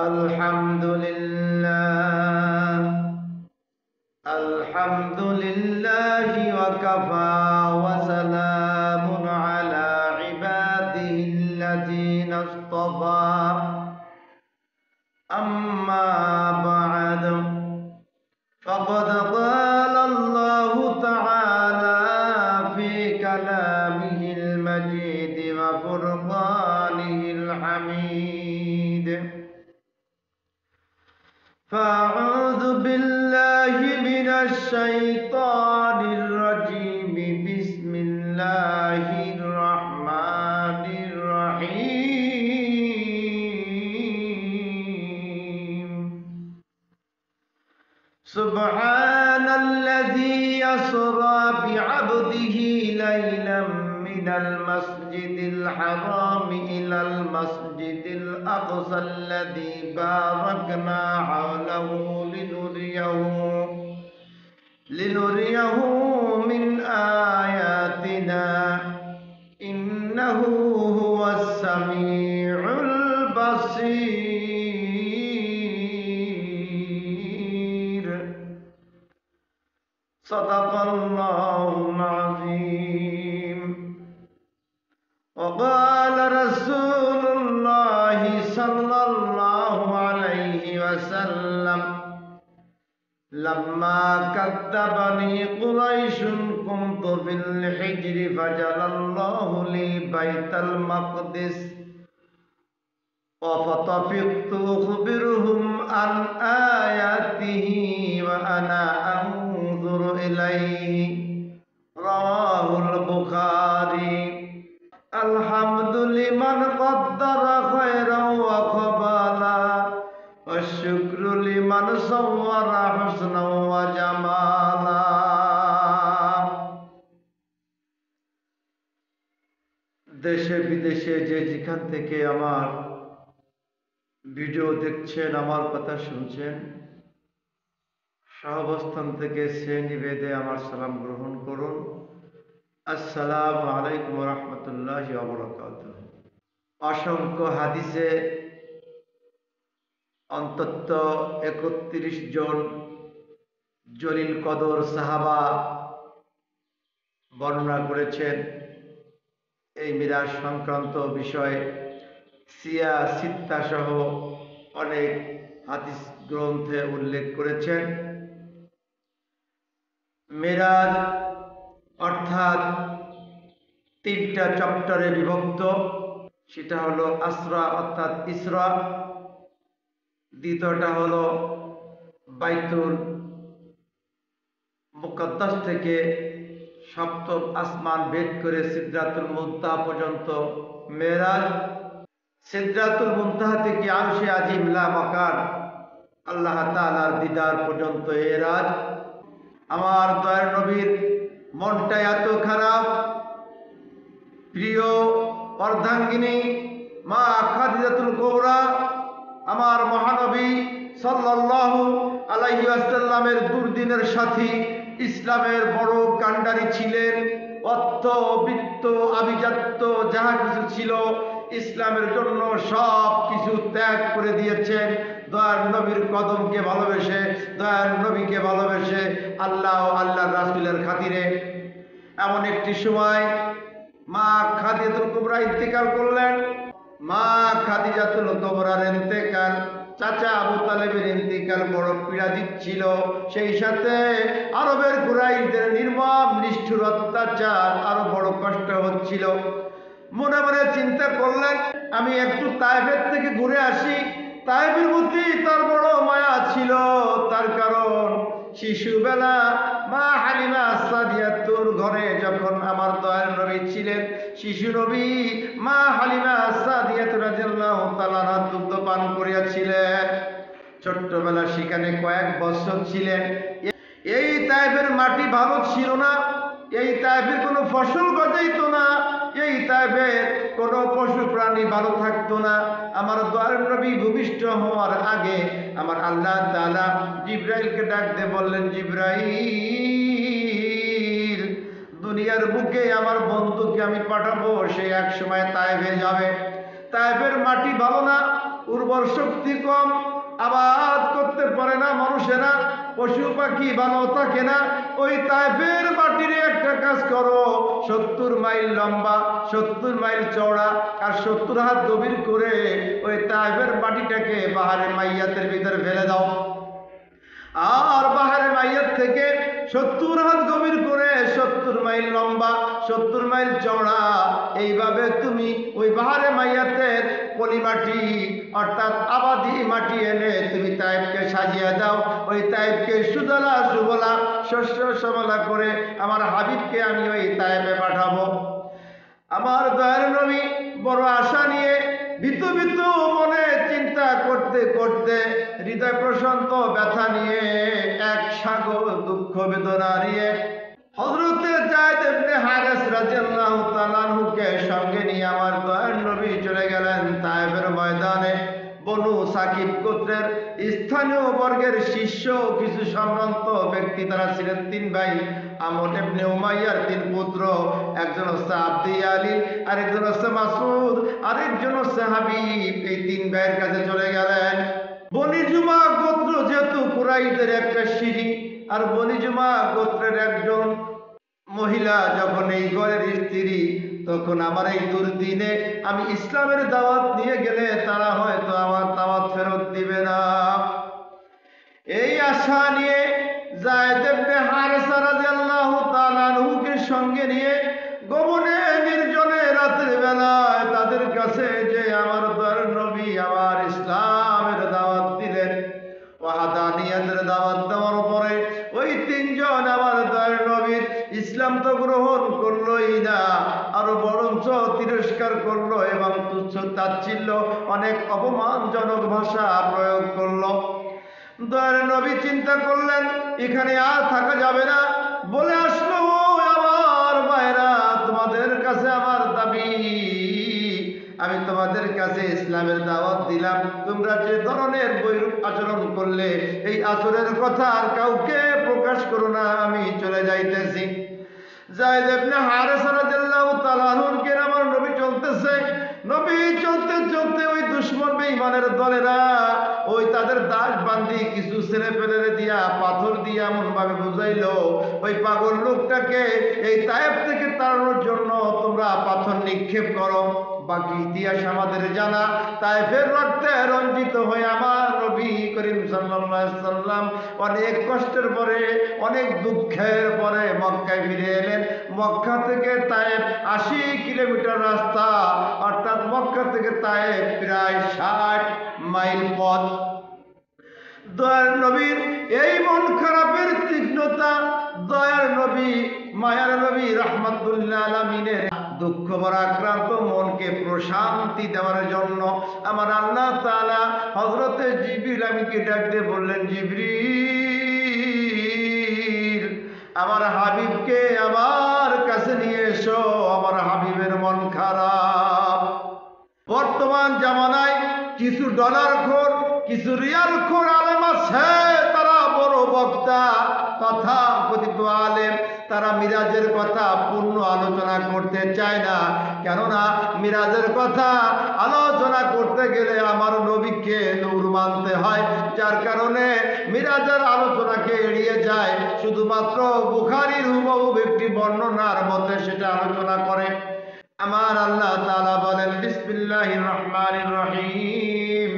আলহামদুলিল্লাহি ওয়া কাফা ওয়া সালামুন আলা ইবাদিহিল্লাযীনা ইসতাফা আম্মা বা'দু ফাকাদ ক্বালা আল্লাহু তাআলা ফি কালামিহিল মাজিদ ওয়া ফুরকানিহিল হামিদ فأعوذ بالله من الشيطان الرجيم بسم الله الرحمن الرحيم سبحان الذي يسرى بعبده ليلا من المسجد الحرام إلى المسجد الأقصى الذي باركنا حوله لنريه من آياتنا إنه هو السميع البصير صدق الله العظيم وقال رسول الله صلى الله عليه وسلم لما كذبني قريش كنت في الحجر فجعل الله لي بيت المقدس وفطفقت أخبرهم عن آياته وأنا أنظر إليه رواه البخاري الحمد لمن قدر خيرا وقبلا والشكر لمن صور حسنا وجمالا দেশে বিদেশে যে যেখান থেকে আমার ভিডিও দেখছেন, আমার কথা শুনছেন, সহাবস্থান থেকে শ্রেণীভেদে আমার সালাম গ্রহণ করুন। আসসালামু আলাইকুম ওয়া রাহমাতুল্লাহি ওয়া বারাকাতুহু। অসংখ্য হাদিসে অন্তত ৩১ জন জলিল কদর সাহাবা বর্ণনা করেছেন এই মিরাজ সংক্রান্ত বিষয়ে। সিয়া সিত্তা সহ অনেক হাদিস গ্রন্থে উল্লেখ করেছেন। মিরাজ অর্থাৎ ৩টা চ্যাপ্টারে বিভক্ত। সেটা হলো আসরা অর্থাৎ ইসরা, দ্বিতীয়টা হলো বাইতুল মুকাদ্দাস থেকে সপ্তম আসমান ভেদ করে সিদরাতুল মুনতাহা পর্যন্ত মেরাজ, সিদরাতুল মুনতাহা থেকে আরশে আজিম লা মাকান আল্লাহ তাআলার দিদার পর্যন্ত এরাজ। আমার দয়ার নবীর মনটা এত খারাপ, প্রিয় অর্ধাঙ্গিনী মা খাদিজাতুল কুবরা আমার মহানবী সাল্লাল্লাহু আলাইহি ওয়াসাল্লামের দুর্দিনের সাথী, ইসলামের বড় কাণ্ডারি ছিলেন। অর্থ বৃত্ত আভিজাত্য যাহা কিছু ছিল ইসলামের জন্য সব কিছু ত্যাগ করে দিয়েছেন। দয়ার নবীর কদমকে ভালোবেসে, দয়ার নবীকে ভালোবেসে, আল্লাহ ও আল্লাহর রাসূলের খাতিরে এমন একটি সময় মা খাদিজাতুল কুবরা ইন্তেকাল করলেন। মা খাদিজাতুল কুবরার ইন্তেকাল, চাচা আবু তালেবের ইন্তেকাল বড় পীড়া দিচ্ছিল। সেই সাথে আরবের কুরাইশদের নির্মম নিষ্ঠুর অত্যাচার আরো বড় কষ্ট হচ্ছিল। মনে মনে চিন্তা করলেন, আমি একটু তায়েফের থেকে ঘুরে আসি। তায়েফের প্রতি তার বড় মায়া ছিল, তার কারণ শিশুবেলা মা হালিমা সাদিয়াতুর ঘরে যখন আমার দয়ার নবী ছিলেন, শিশু নবী মা হালিমা সাদিয়াতুর রাদিয়াল্লাহু তাআলা দুগ্ধ পান করিয়াছিলেন। ছোট্টবেলা সেখানে কয়েক বছর ছিলেন। এই তায়েফের মাটি ভালো ছিল না, এই তায়েফের কোনো ফসল গজাইতো না, এই তায়েফের কোনো পশু প্রাণী ভালো থাকতো না। আমার দয়ার নবী ভূমিষ্ঠ হওয়ার আগে আমার আল্লাহ তাআলা জিবরাইলকে ডাক দিয়ে বললেন, জিবরাইল, দুনিয়ার বুকে আমার বন্ধুকে আমি পাঠাবো, সে এক সময় তায়েফে যাবে। তায়েফের মাটি ভালো না, উর্বর শক্তি কম, আবাদ করতে পারে না মানুষেরা, পশু পাখি ভালো থাকে না। ওই তায়েফের মাটির একটা কাজ করো, 70 মাইল লম্বা, 70 মাইল চওড়া আর 70 হাত গভীর করে ওই তায়েফের মাটিটাকে বাহারে মাইয়াতের ভিতরে ফেলে দাও। আর বাহারে মাইয়াত থেকে 70 হাত গভীর করে 70 মাইল লম্বা 70 মাইল চওড়া এইভাবে তুমি ওই বাহারে মাইয়াতের পলি মাটি অর্থাৎ আবাদি মাটি এনে তুমি তায়েফকে সাজিয়ে দাও। ওই তায়েফকে সুজলা সুবলা শস্য শ্যামলা করে আমার হাবিবকে আমি ওই তায়েফে পাঠাবো। আমার দয়ার নবী বড় আশা নিয়ে ভীত ভীত মনে চিন্তা করতে করতে হৃদয় প্রশান্ত ব্যথা নিয়ে এক সাগর দুঃখ বেদনা নিয়ে হযরতে যায়েদ ইবনে হারেস রাদিয়াল্লাহু তাআলা আনহুকে সঙ্গে নিয়ে আমার দয়ার নবী চলে গেলেন তায়েফের ময়দানে। বনু সাকিব গোত্রের স্থানীয় বর্গের শিষ্য কিছু সম্ভ্রান্ত ব্যক্তি, তারা ছিলেন 3 ভাই। আমর ইবনে উমাইয়ার 3 পুত্র, একজন হচ্ছে আব্দি আলী, আরেকজন হচ্ছে মাসুদ, আরেকজন হচ্ছে হাবিব। এই 3 ভাইয়ের কাছে চলে গেলেন। বনি জুমা গোত্র যেহেতু কুরাইশদের একটা সিঁড়ি, আর বনি জুমা গোত্রের একজন মহিলা যখন এই ঘরের স্ত্রী, তখন আমার এই দুর্দিনে আমি ইসলামের দাওয়াত নিয়ে গেলে তারা হয়তো আমার দাওয়াত ফেরত দিবে না। এই আশা নিয়ে যায়েদ ইবনে হারেসা রাদিয়াল্লাহু তাআলা আনহুকে সঙ্গে নিয়ে গোপনে নির্জনে রাতের বেলায় তাদের কাছে যে আমার দয়ার নবী আমার ইসলামের দাওয়াত দিলেন। ওয়াহাদানিয়াতের দাওয়াত দেওয়ার পরে ওই 3 জন আমার দয়ার নবীর ইসলাম তো গ্রহণ করলোই না, আরো বরঞ্চ তিরস্কার করলো এবং তুচ্ছ তাচ্ছিল্য অনেক অপমানজনক ভাষা প্রয়োগ করলো। দয়ার নবী চিন্তা করলেন এখানে আর থাকা যাবে না, বলে আসলো আমার ভাইরা, তোমাদের কাছে আমার দাবি, আমি তোমাদের কাছে ইসলামের দাওয়াত দিলাম, তোমরা যে ধরনের বৈরূপ আচরণ করলে এই আচরণের কথা আর কাউকে প্রকাশ করো না, আমি চলে যাইতেছি। যায়েদ ইবনে হারেসা রাদিয়াল্লাহু তাআলা আনহুকে আমার নবী চলতেছে। নবী চলতে চলতে ওই দুশমন বেঈমানের দলেরা ওই তাদের দাস বান্দি কিছু ছেলে পেলেরে দিয়া পাথর দিয়া এমন ভাবে বুঝাইলো ওই পাগল লোকটাকে এই তায়েফ থেকে তাড়ানোর জন্য তোমরা পাথর নিক্ষেপ করো। বাকি ইতিহাস আমাদের জানা। তায়েফের রক্তে রঞ্জিত হয়ে আমার নবী করিম সাল্লাল্লাহু আলাইহি সাল্লাম অনেক কষ্টের পরে অনেক দুঃখের পরে মক্কায় ফিরে এলেন। মক্কা থেকে তায়েফ 80 কিলোমিটার রাস্তা, অর্থাৎ মক্কা থেকে তায়েফ প্রায় 60 মাইল পথ। দয়ার নবীর এই মন খারাপের তীক্ষ্ণতা দয়ার নবী মায়ার নবী রাহমাতুল্লিল আলামিনের দুঃখ ভরা আক্রান্ত মনকে প্রশান্তি দেওয়ার জন্য আমার আল্লাহ তাআলা হযরতে জিবরিল আমিনকে ডাক দিয়ে বললেন, জিবরিল আমার হাবিবকে আমার কাছে নিয়ে এসো, আমার হাবিবের মন খারাপ। বর্তমান জামানায় কিছু ডলার খোর কিছু রিয়াল খোর আলেম আছে, তারা বড় বক্তা কথা কথিত আলেম, তারা মিরাজের কথা পূর্ণ আলোচনা করতে চায় না। কেননা মিরাজের কথা আলোচনা করতে গেলে আমার নবীকে নূর মানতে হয়, যার কারণে মিরাজের আলোচনাকে এড়িয়ে যায়, শুধুমাত্র বুখারীর হুবহু একটি বর্ণনার মধ্যে সেটা আলোচনা করে। আমার আল্লাহ তাআলা বলেন, বিসমিল্লাহির রহমানির রহিম,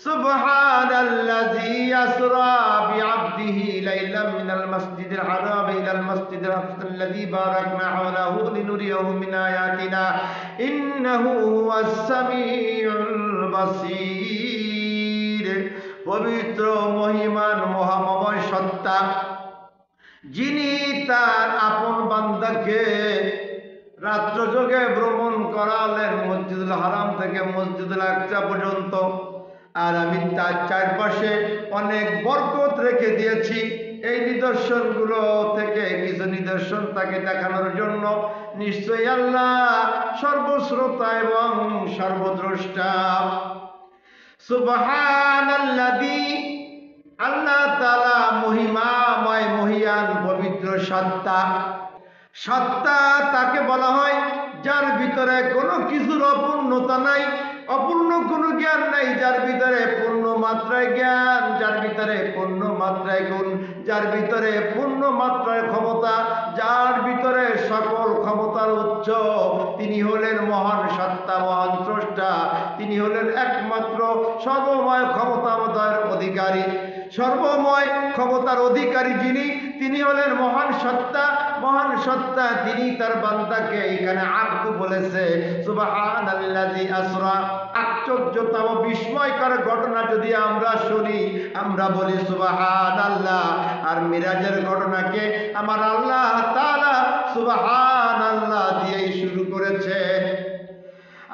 সুবহানাল্লাযী আসরা বিআবদিহি লাইলাম মিনাল মাসজিদিল হারাম ইলাল মাসজিদিল আকসাল্লাযী বারাকনা হাওলাহু লিনুরিয়াহু মিন আয়াতিনা ইন্নাহু হুয়াস সামিউল বাসীর। পবিত্র মহিমান মহাময় সত্তা, যিনি তার আপন বান্দাকে রাত্র যোগে ভ্রমণ করালেন মসজিদুল হারাম থেকে মসজিদুল আকসা পর্যন্ত, আর আমি তার চারপাশে অনেক বরকত রেখে দিয়েছি। এই নিদর্শনগুলো থেকে কিছু নিদর্শন তাকে দেখানোর জন্য নিশ্চয়ই আল্লাহ সর্বশ্রোতা এবং সর্বদ্রষ্টা। সুবহানাল্লাযী, আল্লাহ তাআলা মহিমাময় মহিয়ান পবিত্র সত্তা। সত্তা তাকে বলা হয় যার ভিতরে কোনো কিছুর অপূর্ণতা নাই, অপূর্ণ কোনো জ্ঞান নাই, যার ভিতরে পূর্ণ মাত্রায় জ্ঞান, যার ভিতরে পূর্ণ মাত্রায় গুণ, যার ভিতরে পূর্ণ মাত্রায় ক্ষমতা, যার ভিতরে সকল ক্ষমতার উচ্চ, তিনি হলেন মহান সত্তা, মহান স্রষ্টা। তিনি হলেন একমাত্র সর্বময় ক্ষমতার অধিকারী, সর্বময় ক্ষমতার অধিকারী যিনি, তিনি হলেন মহান সত্তা, মহান সত্তা। তিনি তার বান্দাকে এখানে আব্দু বলেছে। সুবহানাল্লাযী আসরা। আশ্চর্যতম বিস্ময়কর ঘটনা যদি আমরা শুনি, আমরা বলি সুবহানাল্লাহ। আর মিরাজের ঘটনাকে আমার আল্লাহ তাআলা সুবহানাল্লাহ দিয়েই শুরু করেছে।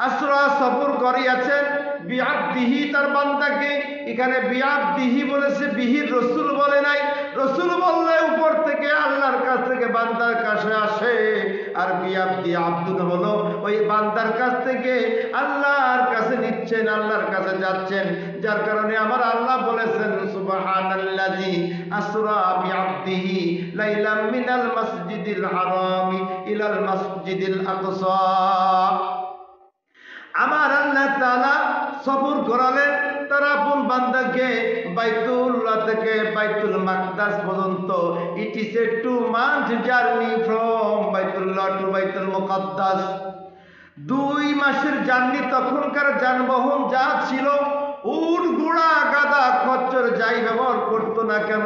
আসরা সফর করিয়াছেন বিআবদিহি, তার বান্দাকে। এখানে বিআবদিহি বলেছে, বিহির রসুল বলে নাই। রসুল বললে উপর থেকে আল্লাহর কাছ থেকে বান্দার কাছে আসে, আর বিআবদি আব্দুন হলো ওই বান্দার কাছ থেকে আল্লাহর কাছে নিচ্ছেন, আল্লাহর কাছে যাচ্ছেন। যার কারণে আমার আল্লাহ বলেছেন সুবহানাল্লাযী আসরা বিআবদিহি লাইলাম মিনাল মাসজিদিল হারামি ইলাল মাসজিদিল আকসা। আমার আল্লাহ তাআলা সফর করালেন তার আপন বান্দাকে বাইতুল্লাহ থেকে বাইতুল মাকদাস পর্যন্ত। It is a 2 month journey from Baitullah to Baitul Muqaddas. 2 মাসের জার্নি। তখনকার যানবাহন যা ছিল, উট, ঘোড়া, গাধা, খচ্চর যাই ব্যবহার করতো না কেন,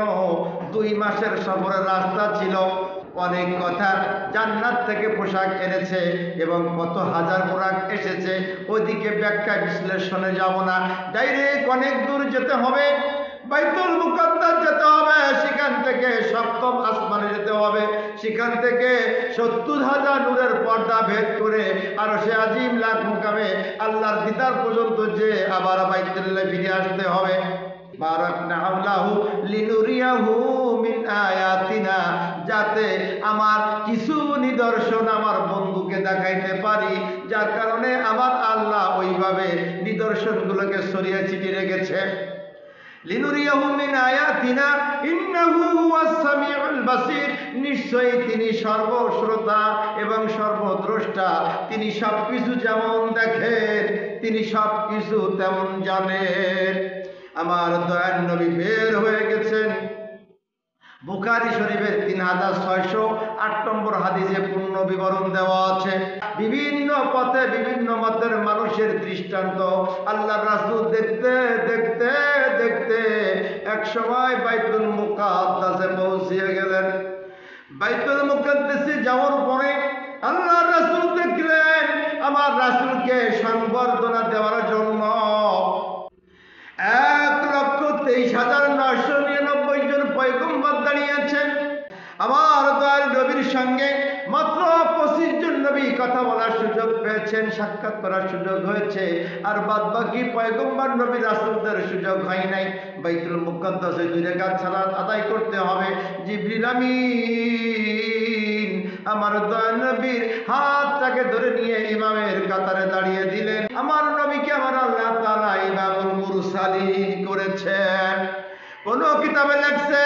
2 মাসের সফরের রাস্তা ছিল। অনেক কথা, জান্নাত থেকে পোশাক এনেছে এবং কত হাজার পোশাক এসেছে, ওইদিকে ব্যাখ্যা বিশ্লেষণে যাব না। ডাইরেক্ট অনেক দূর যেতে হবে, বাইতুল মুকাদ্দাস যেতে হবে, সেখান থেকে 7ম আসমানে যেতে হবে, সেখান থেকে 70,000 নূরের পর্দা ভেদ করে আরশে আজিম লাখ মুকামে আল্লাহর দিদার পর্যন্ত যে আবার বাইতুল্লাহ ফিরে আসতে হবে। বারাকনা হাওলাহু লিনুরিয়াহু মিন আয়াতিনা, যাতে আমার কিছু নিদর্শন আমার বন্ধুকে দেখাইতে পারি, যার কারণে আমার আল্লাহ ওইভাবে নিদর্শনগুলোকে ছড়িয়ে ছিটিয়ে রেখেছে। লিনুরিয়াহু মিন আয়াতিনা ইন্নাহু হুয়াস সামিউল বাসীর, নিশ্চয়ই তিনি সর্বশ্রোতা এবং সর্বদ্রষ্টা। তিনি সবকিছু যেমন দেখেন, তিনি সবকিছু তেমন জানেন। আমার দয়ার নবী বের হয়ে গেছেন। বুখারী শরীফের 3608 নম্বর হাদিসে পূর্ণ বিবরণ দেওয়া আছে। বিভিন্ন পথে বিভিন্ন মতের মানুষের দৃষ্টান্ত। আল্লাহর রাসূল দেখতে দেখতে দেখতে এক সময় বাইতুল মুকাদ্দাসে পৌঁছিয়ে গেলেন। বাইতুল মুকাদ্দাসে যাওয়ার পরে আল্লাহর রাসূল দেখলেন আমার রাসূলকে সংবর্ধনা দেওয়ার জন্য 1,23,999 জন পয়গম্বর দাঁড়িয়ে আছেন। আমার দয়াল নবীর সঙ্গে মাত্র 25 জন নবী কথা বলার সুযোগ পেয়েছেন, সাক্ষাৎ করার সুযোগ হয়েছে, আর বাদ বাকি পয়গম্বর নবী রাসূলদের সুযোগ হয় নাই। বাইতুল মুকাদ্দাসে 2 রাকাত সালাত আদায় করতে হবে। জিবরিল আমিন আমার দয়াল নবীর হাতটাকে ধরে নিয়ে ইমামের কাতারে দাঁড়িয়ে দিলেন। আমার নবীকে আমার আল্লাহ তাআলা ইমামুল মুরসালিন করেছেন। কোন কিতাবে লেখছে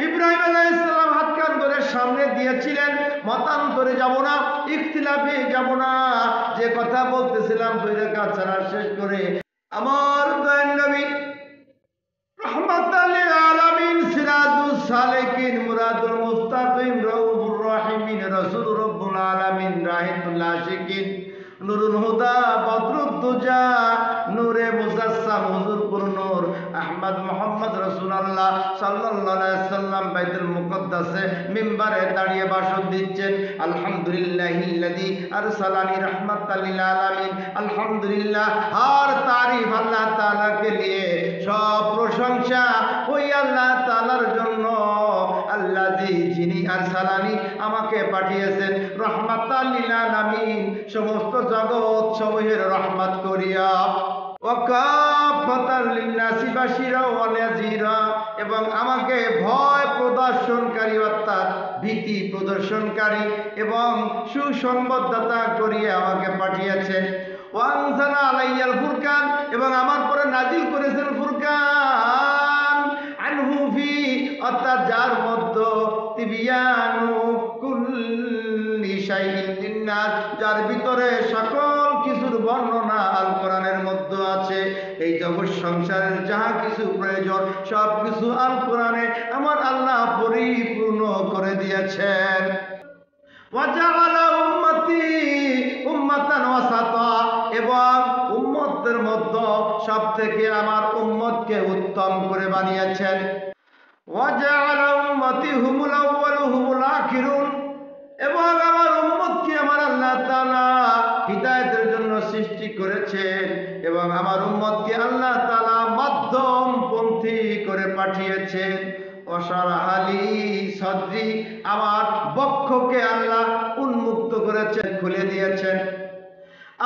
ইব্রাহিম আলাইহিস সালাম হাত কান ধরে সামনে দিয়েছিলেন। মতান্তরে যাব না, ইখতিলাফে যাব না, যে কথা বলতেছিলাম 2 রাকাত সালাত শেষ করে আমার দয়াল নবী রাহমাতাল লিল আলামিন, সিরাজুস সালিকিন, মুরাদুল মুস্তাকিম, রাউফুর রাহিমিন, রাসূল রব্বুল আলামিন, রাহিতুল আশিকিন, নুরুল হুদা, বদরুদ্দুজা, নূরে মুজাসসাম, হুজুরপুর নূর, আহমদ মুহাম্মদ রাসূলুল্লাহ সাল্লাল্লাহু আলাইহি ওয়াসাল্লাম বাইতুল মুকাদ্দাসে মিম্বারে দাঁড়িয়ে ভাষণ দিচ্ছেন। আলহামদুলিল্লাহিল্লাযী আরসালানি রাহমাতাল লিল আলামিন। আলহামদুলিল্লাহ, হর তারিফ আল্লাহ তাআলা কে লিয়ে, সব প্রশংসা ওই আল্লাহ তাআলার জন্য। আল্লাযী, যিনি আরসালানি আমাকে পাঠিয়েছেন, রাহমাতাল লিল আলামিন, সমস্ত জগৎ সমূহের রহমত করিয়া, ওয়াকাফাতাল লিন্নাসি বাশিরা ওয়া নাযীরা, এবং আমাকে ভয় প্রদর্শনকারী অর্থাৎ ভীতি প্রদর্শনকারী এবং সুসংবাদদাতা করিয়ে আমাকে পাঠিয়েছেন। ওয়া আনজালা আলাইয়াল ফুরকান, এবং আমার পরে নাজিল করেছেন ফুরকান, আনহু ফি, অর্থাৎ যার মধ্যে তিবিয়ানু কুল্লি শাইইন লিন্নাস, যার ভিতরে সকল কিছুর বর্ণনা আল কোরআনের মধ্যে জগৎ সংসারের যাহা কিছু প্রয়োজন সব কিছু আল কোরআনে আমার আল্লাহ পরিপূর্ণ করে দিয়েছেন। ওয়াজআলা উম্মতি উম্মাতান ওয়াসাতা, এবং উম্মতের মধ্যে সবথেকে আমার উম্মতকে উত্তম করে বানিয়েছেন। ওয়াজআলা উম্মতি হুমুল আউয়ালু হুমুল আখিরুন, এবং আমার উম্মতকে আমার আল্লাহ তাআলা হিদায়াতের জন্য সৃষ্টি করেছেন, এবং আমার উম্মতকে আল্লাহ তাআলা মধ্যমপন্থী করে পাঠিয়েছেন। ওয়াশরাহালি সাদরি, আমার বক্ষকে আল্লাহ উন্মুক্ত করেছেন, খুলে দিয়েছেন।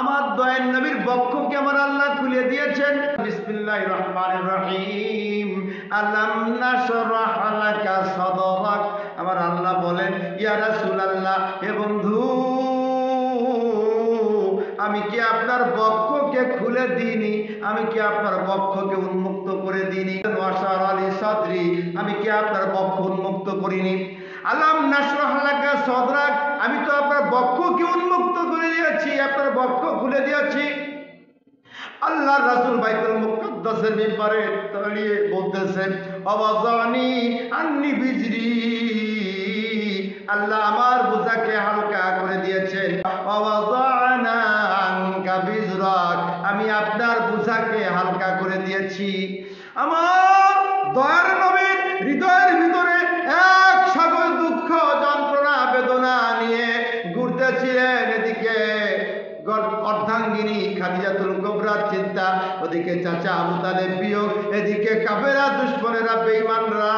আমার দয়ার নবীর বক্ষকে আমার আল্লাহ খুলে দিয়েছেন। বিসমিল্লাহির রহমানির রহিম, আলাম নাশরাহ লাকা সাদরাক। আমার আল্লাহ বলেন, ইয়া রাসূলুল্লাহ, হে বন্ধু, আমি কি আপনার বক্ষকে খুলে দিইনি? আমি কি আপনার বক্ষকে উন্মুক্ত করে দিইনি? ওয়াশরাহালি সাদরি, আমি কি আপনার বক্ষ উন্মুক্ত করিনি? আলাম নাশরাহ লাকা সাদরাক, আমি তো আপনার বক্ষকে উন্মুক্ত করে দিয়েছি, আপনার বক্ষ খুলে দিয়েছি। আল্লাহর রাসূল বাইতুল মুকাদ্দাসের মিম্বারে দাঁড়িয়ে বলতেছেন, আওয়াজানি আন্নি বিজরি, আল্লাহ আমার বোঝাকে হালকা করে দিয়েছেন। আওয়াজানা আনকা বিজরাক, আমি আপনার বোঝাকে হালকা করে দিয়েছি। আমার দয়ার নবীর হৃদয়ের ভিতরে এক সাগর দুঃখ যন্ত্রণা বেদনা নিয়ে ঘুরতেছিলেন। এদিকে অর্ধাঙ্গিনী খাদিজাতুল কুবরার চিন্তা, ওদিকে চাচা আবু তালেব বিয়োগ, এদিকে কাফেরা দুশমনেরা বেঈমানরা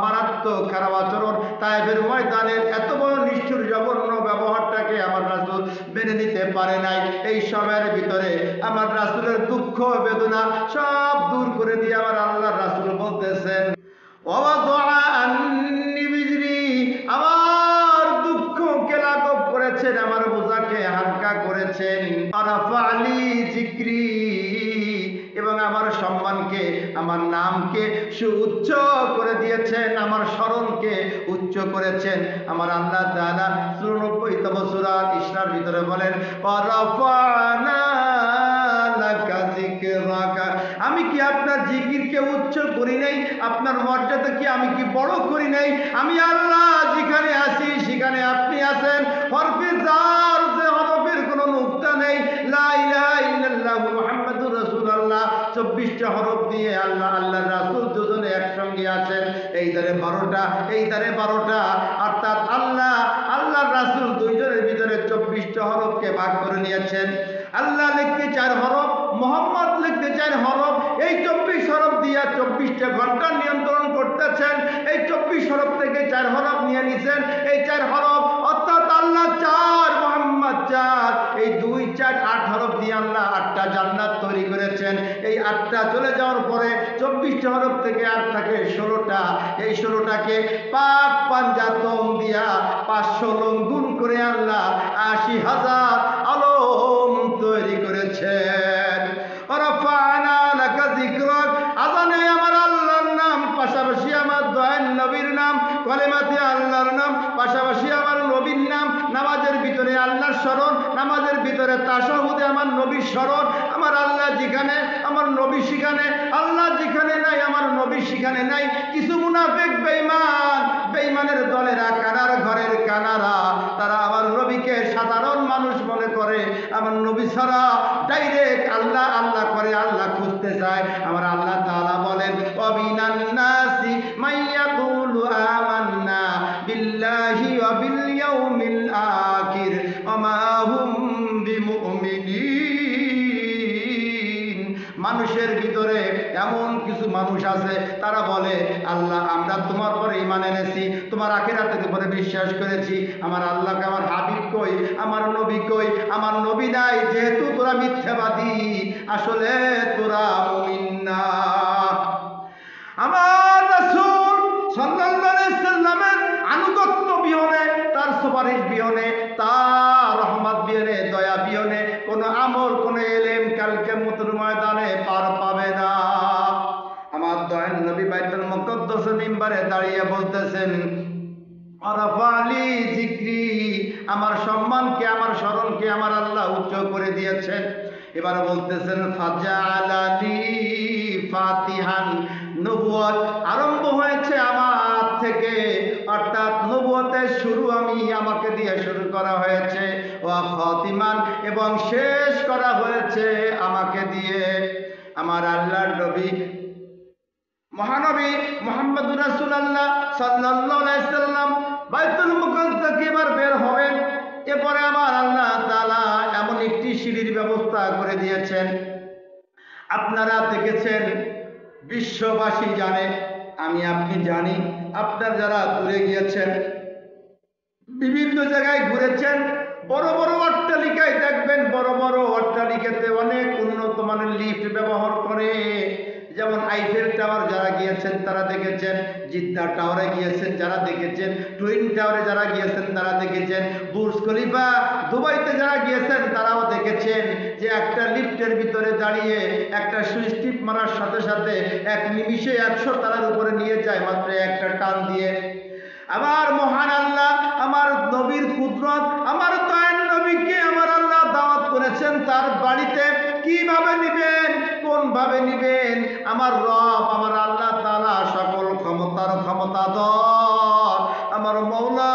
মারাত্মক খারাপ আচরণ। তায়েফের ময়দানের এত বড় নিষ্ঠুর জঘন্য ব্যবহারটাকে আমার রাসূল মেনে নিতে পারে নাই। এই সময়ের ভিতরে আমার রাসূলের দুঃখ বেদনা সব দূর করে দিয়ে আমার আল্লাহর রাসূল বলতেছেন, ওয়াদা আন্নি বিজরি, আমার দুঃখকে লাঘব করেছেন, আমার বোঝাকে হালকা করেছেন। আরাফালি জিক্রি, এবং আমার সম্মানকে, আমার নামকে সুউচ্চ করে দিয়েছেন, আমার স্মরণকে উচ্চ করেছেন। আমার আল্লাহ তাআলা ৯৪তম সূরা ইসরার ভিতরে বলেন, ওয়ারাফানা লাকা যিকরাকা, আমি কি আপনার জিকিরকে উচ্চ করি নাই? আপনার মর্যাদা কি আমি কি বড় করি নাই? আমি আল্লাহ যেখানে আছি সেখানে আপনি আছেন। হরফে জার, যে হরফের কোনো নুকতা নেই, লা ইলাহা ইল্লাল্লাহু মুহাম্মাদুর রাসূলুল্লাহ, ২৪টা হরফ দিয়ে আল্লাহ আল্লাহর রাসূল দুজনে একসঙ্গে আছেন। এই ধারে ১২টা, এই ধারে ১২টা, অর্থাৎ আল্লাহ আল্লাহর রাসূল দুইজনের ভিতরে ২৪টা হরফকে ভাগ করে নিয়েছেন। আল্লাহ লিখতে ৪ হরফ, মোহাম্মদ লিখতে ৪ হরফ। এই ২৪ হরফ দিয়া ২৪টা ঘন্টা নিয়ন্ত্রণ করতেছেন। এই ২৪ হরফ থেকে ৪ হরফ নিয়ে নিছেন। এই ৪ হরফ অর্থাৎ আল্লাহ ৪, মোহাম্মদ ৪, এই ২, ৪, ৮ হরফ দিয়ে আল্লাহ ৮টা জান্নাত তৈরি করেছেন। এই ৮টা চলে যাওয়ার পরে ২৪টা হরফ থেকে আর থাকে ১৬টা। এই ১৬টাকে পাক পাঞ্জাতম দিয়া ৫০০ গুণ করে আল্লাহ ৮০,০০০ আলম তৈরি করেছেন। ওয়ারাফা'না লাকা যিকরাক, আযানে আমার আল্লাহর নাম, পাশাপাশি আমার দয়ার নবীর নাম, কলেমাতে আল্লাহর নাম, পাশাপাশি আমার নবীর নাম, নামাজের ভিতরে আল্লাহর স্মরণ, নামাজের ভিতরে তাশাহুদে আমার নবীর স্মরণ। আমার আল্লাহ যেখানে আমার নবী সেখানে, আল্লাহ যেখানে নাই আমার নবী সেখানে নাই। কিছু মুনাফিক বেঈমান, বেঈমানের দলেরা, কানার ঘরের কানারা, তারা আমার নবীকে সাধারণ মানুষ মনে করে, আমার নবী ছাড়া ডাইরেক্ট আল্লাহ আল্লাহ করে, আল্লাহ খুঁজতে চায়। আমার আল্লাহ তাআলা বলেন, ওয়াবিনান নাসি মাইয়াকুলু আমান্না বিল্লাহি ওয়া বিল ইয়াউমিল আখির ওয়া মা হুম বিমুমিনিন। মানুষের ভিতরে এমন কিছু মানুষ আছে, তারা বলে, আল্লাহ আমরা তোমার পরে ঈমান এনেছি, তোমার আখিরাতের উপরে বিশ্বাস করেছি। আমার আল্লাহকে, আমার হাবিব কই, আমার নবী কই? আমার নবী নাই, যেহেতু তোরা মিথ্যাবাদী, আসলে তোরা মুমিন না। আমার রাসূল সাল্লাল্লাহু আলাইহি সাল্লামের আনুগত্য বিহনে, তার সুপারিশ বিহনে, তার রহমত বিহনে, দয়া বিহনে কোন আমল, কোন ইলম কালকে কিয়ামতের ময়দানে পার পাবে না। আমার দয়ার নবী বাইতুল মুকাদ্দাসের মিম্বারে দাঁড়িয়ে বলতেছেন, আরাফালি যিকরি, আমার সম্মানকে, আমার স্মরণকে আমার আল্লাহ উচ্চ করে দিয়েছেন। এবার বলতেছেন ফাজালানি ফাতিহান, নবুয়ত আরম্ভ হয়েছে আমার থেকে, অর্থাৎ নবুয়তের শুরু আমাকে দিয়ে শুরু করা হয়েছে, ওয়া খাতিমান এবং শেষ করা হয়েছে আমাকে দিয়ে। আমার আল্লাহর নবী মহানবী মুহাম্মদুর রাসূলুল্লাহ সাল্লাল্লাহু আলাইহি সাল্লাম বাইতুল মুকাদ্দাস থেকে এবার বের হবেন। এরপরে আমার আল্লাহ তাআলা এমন একটি সিঁড়ির ব্যবস্থা করে দিয়েছেন, আপনারা দেখেছেন, বিশ্ববাসী জানে, আপনি জানি, আপনার যারা ঘুরে গিয়েছেন, বিভিন্ন জায়গায় ঘুরেছেন, বড় বড় অট্টালিকায় দেখবেন, বড় বড় অট্টালিকাতে অনেক উন্নত মানের লিফট ব্যবহার করে। যেমন আইফেল টাওয়ার যারা গিয়েছেন তারা দেখেছেন, জিদ্দা টাওয়ারে গিয়েছেন যারা দেখেছেন, টুইন টাওয়ারে যারা গিয়েছেন তারা দেখেছেন, বুর্জ খলিফা দুবাইতে যারা গিয়েছেন তারাও দেখেছেন যে একটা লিফটের ভিতরে দাঁড়িয়ে একটা সুইচ টিপ মারার সাথে সাথে এক নিমিষে 100 তলার উপরে নিয়ে যায় মাত্র একটা টান দিয়ে। আমার মহান আল্লাহ, আমার নবীর কুদরত, আমার দয়ার নবীকে আমার আল্লাহ দাওয়াত করেছেন তার বাড়িতে। কিভাবে নিবেন, কোন ভাবে নিবেন? আমার রব, আমার আল্লাহ তাআলা সকল ক্ষমতার ক্ষমতাধর আমার মওলা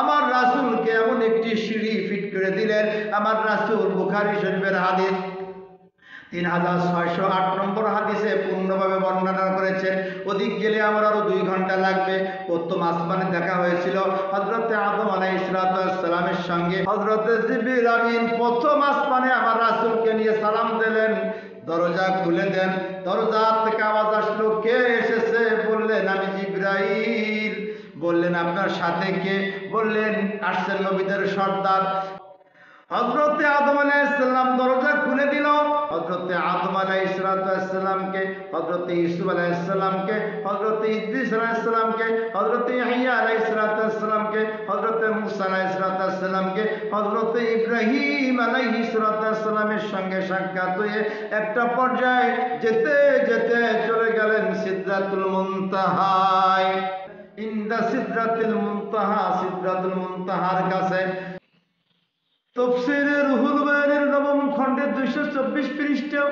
আমার রাসূলকে এমন একটি সিঁড়ি ফিট করে দিলেন। আমার রাসূল বুখারী শরীফের হাদিস 3608 নম্বর হাদিসে পূর্ণভাবে বর্ণনা করেছেন। ওদিক গেলে আমার আরো 2 ঘন্টা লাগবে। প্রথম আসমানে দেখা হয়েছিল হযরতে আদম আলাইহিস সালামের সঙ্গে। হযরতে জিবরিল আমিন প্রথম আসমানে আমার রাসূলকে নিয়ে সালাম দিলেন। দরজা খুলে দেন, দরজা থেকে আওয়াজ আসলো, কে এসেছে? বললেন আমি জিবরাইল। বললেন আপনার সাথে কে? বললেন আসছেন নবীদের সর্দার। হযরতে আদম আলাইহিস সালাম দরজা খুলে দিল। হযরতে আদম আলাইহিস সালামকে, হযরতে ইউসুফ আলাইহিস সালামকে, হযরতে ইদ্রিস আলাইহিস সালামকে, হযরতে ইয়াহইয়া আলাইহিস সালামকে, হযরতে মুসা আলাইহিস সালামকে, হযরতে ইব্রাহিম আলাইহিস সালামের সঙ্গে সাক্ষাৎ হয়ে একটা পর্যায়ে যেতে যেতে চলে গেলেন সিদরাতুল মুনতাহায়। ইনদা সিদরাতুল মুনতাহা, সিদরাতুল মুনতাহার কাছে। তাফসীরে রুহুল বায়ানের 9ম খণ্ডের 224 পৃষ্ঠা,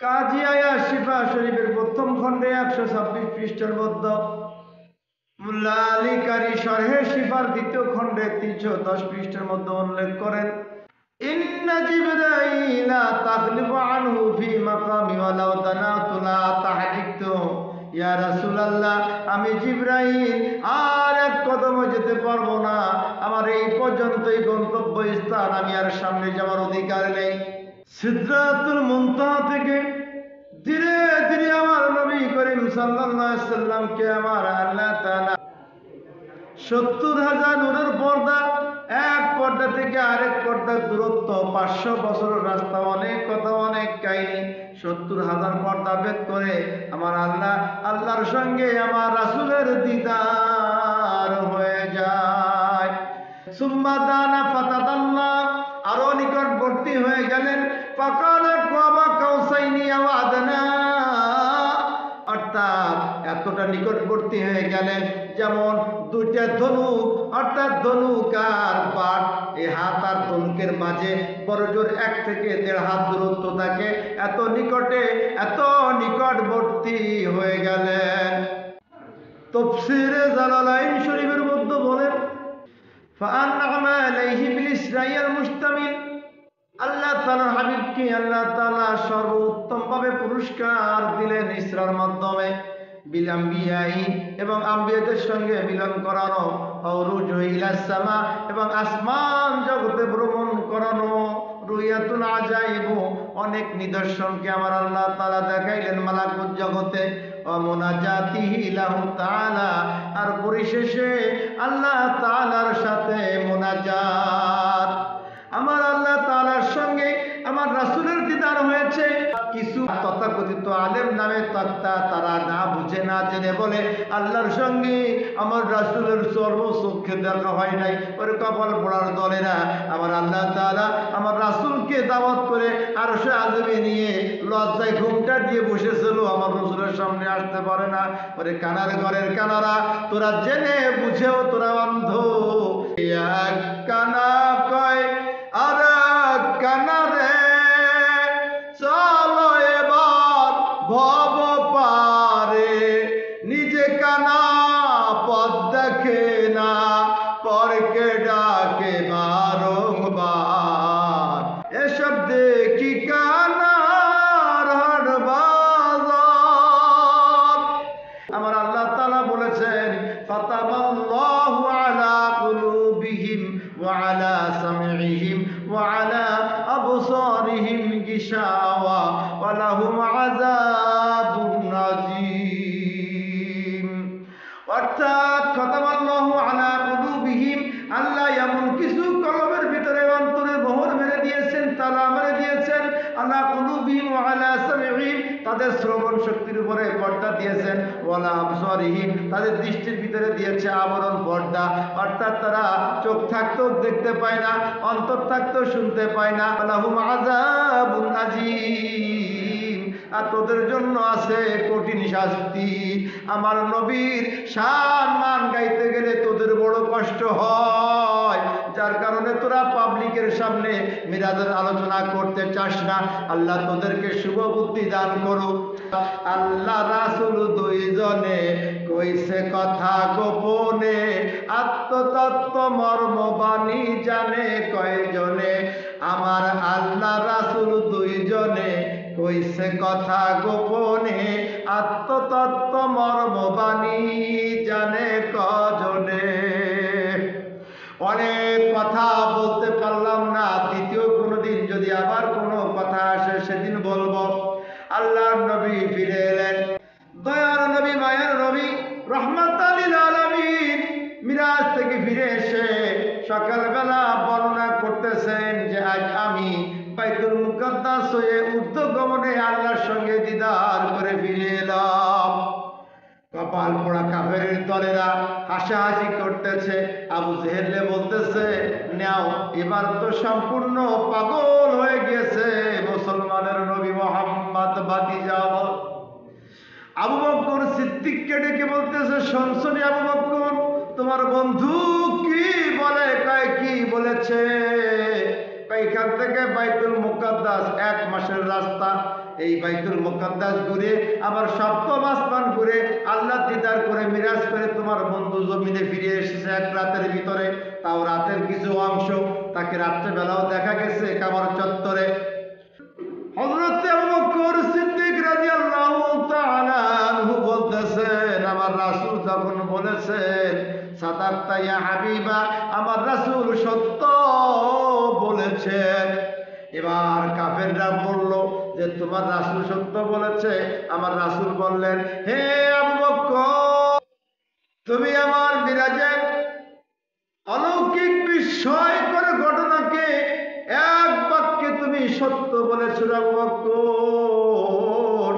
কাজী আয়া শিফা শরীফের 1ম খণ্ডে 126 পৃষ্ঠার মধ্যে, মুল্লা আলী কারি শরহে শিফার 2য় খণ্ডে 310 পৃষ্ঠার মধ্যে উল্লেখ করেন, ইন্না জিবরাইলা তাখলিফু আনহু ফি মাকামি ওয়ালাউ দানাতু লা তাহদিকতু। ইয়া রাসূলুল্লাহ, আমি জিবরাইল আর এক কদমও যেতে পারবো না, আমার এই পর্যন্তই গন্তব্য স্থান, আমি আর সামনে যাওয়ার অধিকার নেই। সিদরাতুল মুনতাহা থেকে ধীরে ধীরে আমার নবী করিম সাল্লাল্লাহু আলাইহি সাল্লামকে আমার আল্লাহ তাআলা 70,000 নূরের পর্দা, এক পর্দা থেকে আরেক পর্দার দূরত্ব 500 বছরের রাস্তা, অনেক কথা, অনেক কাহিনী, 70,000 পর্দা ভেদ করে আমার আল্লাহর সঙ্গে আমার রাসূলের দিদার হয়ে যায়। সুম্মা দানা ফাতাদাল্লাহ, আরো নিকটবর্তী হয়ে গেলেন। ফাকানা কাবা কাউসাইনি আও আদনা, অর্থাৎ এতটা নিকটবর্তী হয়ে গেলেন যেমন 2টা ধনুক, অর্থাৎ ধনুক আর বাট, এই হাত আর ধনুকের মাঝে বড়জোর 1 থেকে 1.5 হাত দূরত্ব থাকে। এত নিকটে, এত নিকটবর্তী হয়ে গেলেন। তাফসীরে জালালাইন শরীফের মধ্যে বলেন, ফাআনআমা আলাইহি বিল ইসরাইল মুশতামিল, আল্লাহ তাআলার হাবিবকে আল্লাহ তাআলা সর্বোত্তম ভাবে পুরস্কার দিলেন ইসরার মাধ্যমে। বিল আম্বিয়াই, এবং আম্বিয়াদের সঙ্গে মিলন করানো, আউরুজ ইলাস সামা, এবং আসমান জগতে ভ্রমণ করানো, রুয়াতুল আজাইব, অনেক নিদর্শনকে আমার আল্লাহ তাআলা দেখাইলেন মালাকুত জগতে। ও মুনাজাতিহি লাহু তাআলা, আর পরিশেষে আল্লাহ তাআলার সাথে মুনাজাত, আমার আল্লাহ তাআলার সঙ্গে আমার রাসূলের দিদার হয়েছে। কিছু তথাকথিত আলেম নামে তক্তা, তারা না বুঝে না জেনে বলে আল্লাহর সঙ্গে আমার রাসূলের সর্বচক্ষে দেখা হয় নাই। ওর কপাল পোড়ার দলেরা, আমার আল্লাহ তাআলা আমার রাসূলকে দাওয়াত করে আরশে আযমে নিয়ে লজ্জায় ঘুমটা দিয়ে বসেছিল, আমার রাসূলের সামনে আসতে পারে না। ওরে কানার ঘরের কানারা, তোরা জেনে বুঝেও তোরা অন্ধ। এক কানা কয় আর কানা রে, তাদের শ্রবণ শক্তির উপরে পর্দা দিয়েছেন, ওয়ালা আবসারিহিম, তাদের দৃষ্টির ভিতরে দিয়েছে আবরণ পর্দা, অর্থাৎ তারা চোখ থাকতেও দেখতে পায় না, অন্তর থাকতেও শুনতে পায় না। লাহুম আযাবুন আযীম, আর তোদের জন্য আছে কঠিন শাস্তি। আমার নবীর শান মান গাইতে গেলে তোদের বড় কষ্ট হয়, যার কারণে তোরা পাবলিকের সামনে মিরাজের আলোচনা করতে চাস না। আল্লাহ তোদেরকে শুভ বুদ্ধি দান করুক। আল্লাহ রাসূল দুইজনে কইছে কথা গোপনে, আত্মতত্ত্ব মর্মবাণী জানে কয়জনে। আমার আল্লাহ রাসূল দুইজনে কইছে কথা গোপনে, আত্মতত্ত্ব মর্মবাণী জানে কজনে। অনেক কথা বলতে পারলাম না, দ্বিতীয় কোনোদিন যদি আবার কোনো কথা আসে সেদিন বলবো। আল্লাহর নবী ফিরে এলেন, দয়ার নবী, মায়ের নবী, রহমাতাল লিল আলামিন মিরাজ থেকে ফিরে এসে সকালবেলা বর্ণনা করতেছেন যে আজ আমি বাইতুল মুকাদ্দাস হয়ে ঊর্ধ্বগমনে আল্লাহর সঙ্গে দিদার করে ফিরে এলাম। কপাল পোড়া কাফেরের দলেরা হাসাহাসি করতেছে। আবু জেহেলে বলতেছে, নাও এবার তো সম্পূর্ণ পাগল হয়ে গিয়েছে মুসলমানের নবী মুহাম্মদ ভাতিজা। আবু বকর সিদ্দিককে ডেকে বলতেছে, শুনছনি আবু বকর, তোমার বন্ধু কি বলে? কয় কি বলেছে? এখান থেকে বাইতুল মুকাদ্দাস 1 মাসের রাস্তা। এই বাইতুল মুকাদ্দাস ঘুরে আবার সপ্তম আসমান ঘুরে আল্লাহ দিদার করে মিরাজ করে তোমার বন্ধু জমিনে ফিরে এসেছে 1 রাতের ভিতরে, তাও রাতের কিছু অংশ। তাকে রাত্রেবেলাও দেখা গেছে কাবার চত্বরে। হযরত আবু বকর সিদ্দিক রাদিয়াল্লাহু তাআলা আনহু বলতেছেন, আমার রাসূল যখন বলেছেন সাদাক্তা ইয়া হাবিবা, আমার রাসূল সত্য বলেছেন। এবার কাফেররা বলল যে তোমার রাসূল সত্য বলেছে। আমার রাসূল বললেন, হে আবু বকর, তুমি আমার মিরাজের অলৌকিক বিস্ময়কর ঘটনাকে এক বাক্যে তুমি সত্য বলেছো আবু বকর।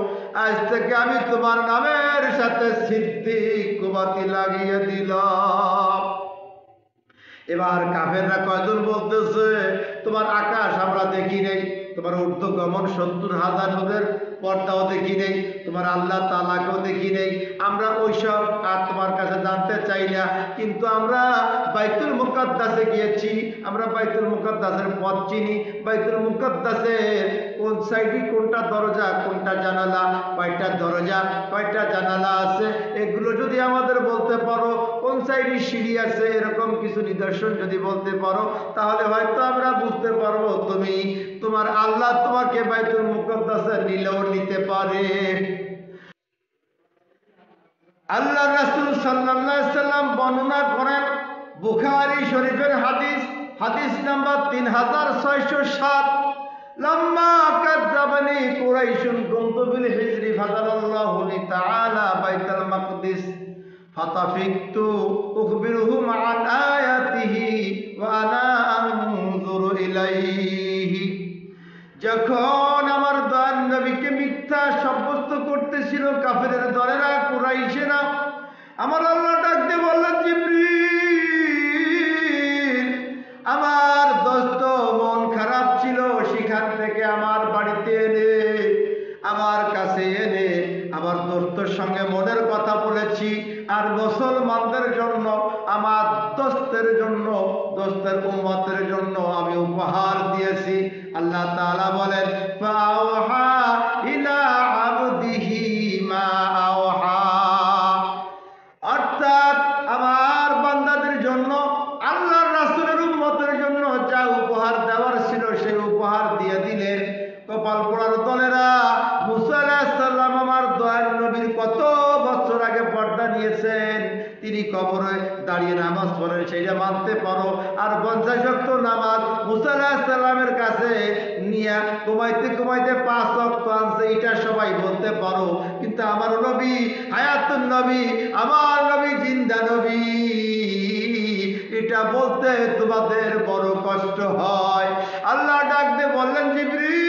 আজ থেকে আমি তোমার নামের সাথে সিদ্দিক কুবাতি লাগিয়ে দিলাম। এবার কাফেররা কয়জন বলতেছে, তোমার আকাশ আমরা দেখি নেই, তোমার ঊর্ধ্বগমন 70,000 নূরের পর্দাও দেখি নেই, তোমার আল্লাহ তাআলাকেও দেখি নেই, আমরা ওইসব আর তোমার কাছে জানতে চাই না। কিন্তু আমরা বাইতুল মুকাদ্দাসে গিয়েছি, আমরা বাইতুল মুকাদ্দাসের পথ চিনি। বাইতুল মুকাদ্দাসের কোন সাইডে কোনটা দরজা, কোনটা জানালা, কয়টা দরজা, কয়টা জানালা আছে, এগুলো যদি আমাদের বলতে পারো, কোন সাইডে সিঁড়ি আছে, এরকম কিছু নিদর্শন যদি বলতে পারো, তাহলে হয়তো আমরা বুঝতে পারবো তুমি, তোমার আল্লাহ তোমাকে বাইতুল মুকাদ্দাসে নিলেও নিতে পারে। আল্লাহ রাসূল সাল্লাল্লাহু আলাইহি সাল্লাম বর্ণনা করেন, বুখারী শরীফের হাদিস, হাদিস নাম্বার 3607, লাম্মা কাযাবানি কুরাইশুন কুনতু বিল হিজরি ফাদাল্লাহু তাআলা বাইতুল মাকদিস ফাতাফিকতু উখবিরুহুম আন আয়াতিহি ওয়া আনা আনজুরু ইলাইহি। যখন আমার দয়ার নবীকে মিথ্যা সাব্যস্ত করতেছিল কাফেরের দলেরা, কুরাইশেরা, আমার আল্লাহ ডাক দিয়ে বললেন, জিবরিল, আমার দোস্ত মন খারাপ ছিল, সেখান থেকে আমার বাড়িতে এনে, আমার কাছে এনে আমার দোস্তর সঙ্গে মনের কথা বলেছি। আর মুসলমানদের জন্য, আমার দোস্তের জন্য, দোস্তের উম্মতের জন্য আমি উপহার দিয়েছি। আল্লাহ তাআলা বলেন, ফাআওহা ইলা আবদিহি মা আওহা, অর্থাৎ আমার বান্দাদের জন্য, আল্লাহর রাসূলের উম্মতের জন্য যা উপহার দেওয়ার ছিল সেই উপহার দিয়ে দিলেন। কপাল পোড়ার দলেরা, মুসা আলাইহিস সালাম আমার দয়ার নবীর কত বছর আগে পর্দা নিয়েছেন, তিনি কবরে দাঁড়িয়ে নামাজ পড়েন, সেইটা মানতে পারো। আর 50 ওয়াক্ত নামাজ মুসা আলাইহিস সালামের কাছে নিয়ে কমাইতে কমাইতে 5 ওয়াক্ত আনছে, এটা সবাই বলতে পারো। কিন্তু আমার নবী হায়াতুন নবী, আমার নবী জিন্দা নবী, এটা বলতে তোমাদের বড় কষ্ট হয়। আল্লাহ ডাক দিয়ে বললেন, জিবরিল,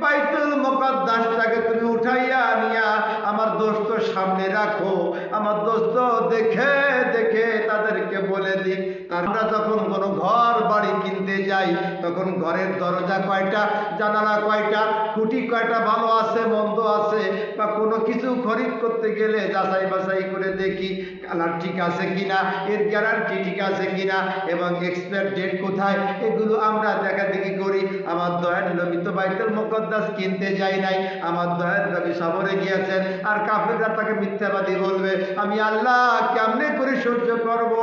বাইতুল মুকদ্দাসটাকে তুমি উঠাইয়া নিয়া আমার দোস্ত সামনে রাখো, আমার দোস্ত দেখে দেখে তাদেরকে বলে দিক। আমরা যখন কোনো ঘর বাড়ি কিনতে যাই তখন ঘরের দরজা কয়টা, জানালা কয়টা, খুঁটি কয়টা, ভালো আছে মন্দ আছে, বা কোনো কিছু খরিদ করতে গেলে যাচাই বাছাই করে দেখি কালার ঠিক আছে কিনা, এর গ্যারান্টি ঠিক আছে কিনা, এবং এক্সপায়ার ডেট কোথায়, এগুলো আমরা দেখা দেখি করি। আমার দয়ার নবী তো বাইতুল মুকদ্দাস কিনতে যায় নাই, আমার দয়ার নবী সফরে গিয়েছেন, আর কাফেররা তাকে মিথ্যাবাদী বলবে, আমি আল্লাহ কেমনে করে সহ্য করব?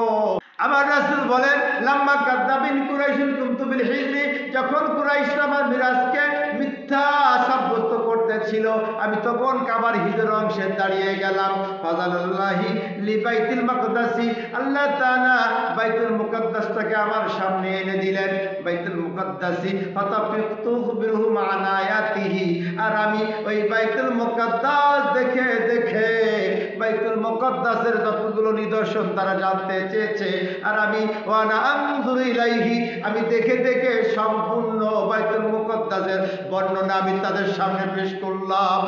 আমার রাসূল বলেন, লাম্মা কাযাবিন কুরাইশুন কুনতু বিল হিজরি, যখন কুরাইশরা আমার মিরাজকে মিথ্যা সাব্যস্ত করতেছিল, আমি তখন কাবার হিজর অংশে দাঁড়িয়ে গেলাম। ফাযালাল্লাহি লি বাইতুল মুকদ্দাসি, আল্লাহ তাআলা বাইতুল মুকদ্দাসটাকে আমার সামনে এনে দিলেন। বাইতুল মুকদ্দাসি ফাতাফিকতু বিরহু মা'আন আয়াতিহি, আর আমি ওই বাইতুল মুকদ্দাস দেখে দেখে বাইতুল মুকদ্দাসের যতগুলো নিদর্শন তারা জানতে চেয়েছে, আর আমি ওয়ানা আনজুরু ইলাইহি, আমি দেখে দেখে সম্পূর্ণ বাইতুল মুকদ্দাসের বর্ণনা আমি তাদের সামনে পেশ করলাম।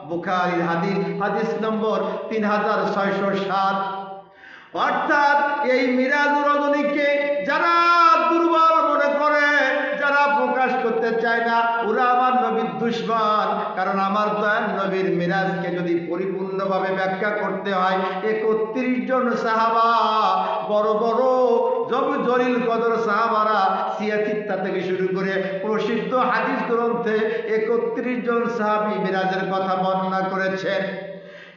বুখারীর হাদিস, হাদিস নম্বর 3607। অর্থাৎ এই মিরাজুর রজনীকে যারা দুর্বল মনে করে, যারা প্রকাশ করতে চায় না, ওরা আমার নবীর দুশমন। কারণ আমার দয়ার নবীর মিরাজকে যদি পরিপূর্ণভাবে ব্যাখ্যা করতে হয়, 31 জন সাহাবা, বড় বড় জলিল কদর সাহাবারা, সিয়াসিত্তা থেকে শুরু করে প্রসিদ্ধ হাদিস গ্রন্থে 31 জন সাহাবী মিরাজের কথা বর্ণনা করেছেন।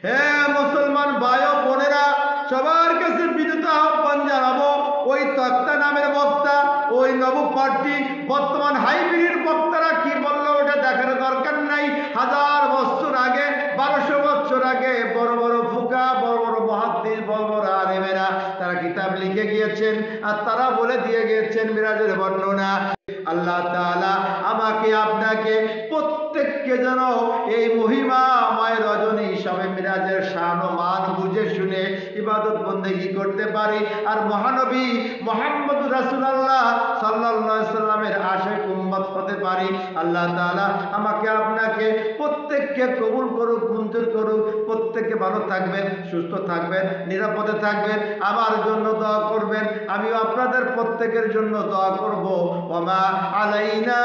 হে মুসলমান ভাই ও বোনেরা, সবার কাছে বিনীত আহ্বান জানাবো, ওই তক্তা নামের বক্তা, ওই নবপাঠী বর্তমান হাইব্রিড বক্তারা কি বললো ওটা দেখার দরকার নাই। 1000 বছর আগে, 1200 বছর আগে বড় বড় ফুকা, বড় বড় মুহাদ্দিস, বড় বড় আলেমেরা তারা কিতাব লিখে গিয়েছেন, আর তারা বলে দিয়ে গিয়েছেন মিরাজের বর্ণনা। আল্লাহ তাআলা আমাকে আপনাকে প্রত্যেককে যেন এই মহিমাময় রজনী শবে মিরাজের শান ও মান বুঝে শুনে ইবাদত বন্দেগী করতে পারি, আর মহানবী মুহাম্মদ রাসূলুল্লাহ সাল্লাল্লাহু আলাইহি সাল্লামের আশিক উম্মত হতে পারি। আল্লাহ তাআলা আমাকে আপনাকে প্রত্যেককে কবুল করুক, মঞ্জুর করুক। প্রত্যেকে ভালো থাকবেন, সুস্থ থাকবেন, নিরাপদে থাকবেন, আমার জন্য দোয়া করবেন, আমিও আপনাদের প্রত্যেকের জন্য দোয়া করব। ওয়া মা আলাইনা